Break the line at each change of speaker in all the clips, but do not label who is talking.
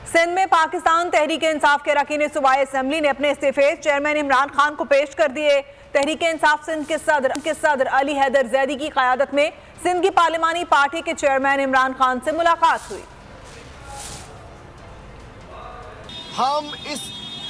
सिंध में पाकिस्तान तहरीक इंसाफ के अरकान सूबाई असम्बली ने अपने इस्तीफे चेयरमैन इमरान खान को पेश कर दिए। तहरीक इंसाफ सिंध के सदर अली हैदर जैदी की क़यादत में सिंध की पार्लिमानी पार्टी के चेयरमैन इमरान खान से मुलाकात हुई।
हम इस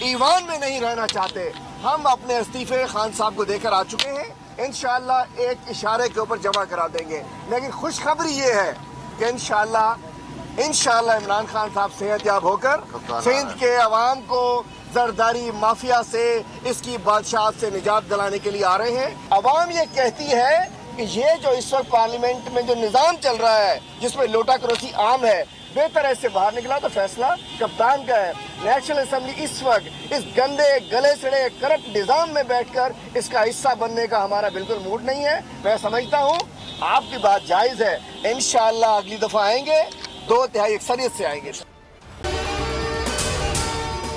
ईवान में नहीं रहना चाहते, हम अपने इस्तीफे खान साहब को देकर आ चुके हैं, इंशाअल्लाह एक इशारे के ऊपर जमा करा देंगे। लेकिन खुशखबरी ये है कि इंशाअल्लाह इमरान खान साहब सेहतयाब होकर सिंध के अवाम को जरदारी माफिया से, इसकी बादशाह से निजात दिलाने के लिए आ रहे हैं। अवाम ये कहती है कि ये जो इस वक्त पार्लियामेंट में जो निज़ाम चल रहा है जिसमें लोटा करोसी आम है, बेहतर ऐसे बाहर निकला तो फैसला कप्तान का है। नेशनल असेंबली इस वक्त इस गंदे गले सड़े करप्ट निज़ाम में बैठकर इसका हिस्सा बनने का हमारा बिल्कुल मूड नहीं है। मैं समझता हूँ आपकी बात जायज़ है, इंशाअल्लाह अगली दफ़ा आएंगे 2/3 अक्सरियत से आएंगे।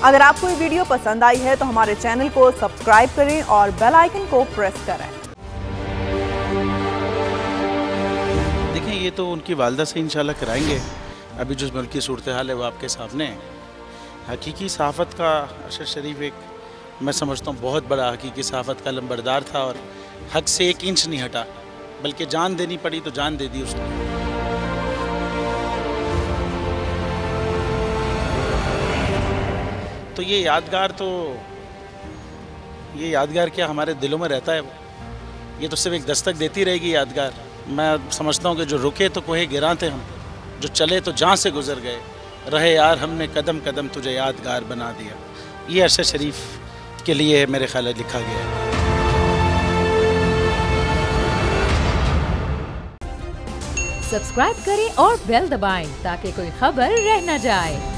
अगर आपको ये वीडियो पसंद आई है तो हमारे चैनल को सब्सक्राइब करें और बेल आइकन को प्रेस करें।
देखें, ये तो उनकी वालदा से इंशाल्लाह कराएंगे। अभी जो मुल्क की सूरत हाल है वो आपके सामने है। हकीकी सहाफ़त का अरशद शरीफ एक, मैं समझता हूँ, बहुत बड़ा हकीकी सहाफ़त का लंबरदार था और हक से 1 इंच नहीं हटा, बल्कि जान देनी पड़ी तो जान दे दी उसने। तो ये यादगार क्या हमारे दिलों में रहता है। ये तो सिर्फ एक दस्तक देती रहेगी यादगार। मैं समझता हूँ कि जो रुके तो कोहे गिरा थे हम, जो चले तो जहाँ से गुजर गए, रहे यार हमने कदम कदम तुझे यादगार बना दिया। ये अरशद शरीफ के लिए मेरे ख्याल में लिखा गया है।
सब्सक्राइब करें और बेल दबाएं ताकि कोई खबर रह न जाए।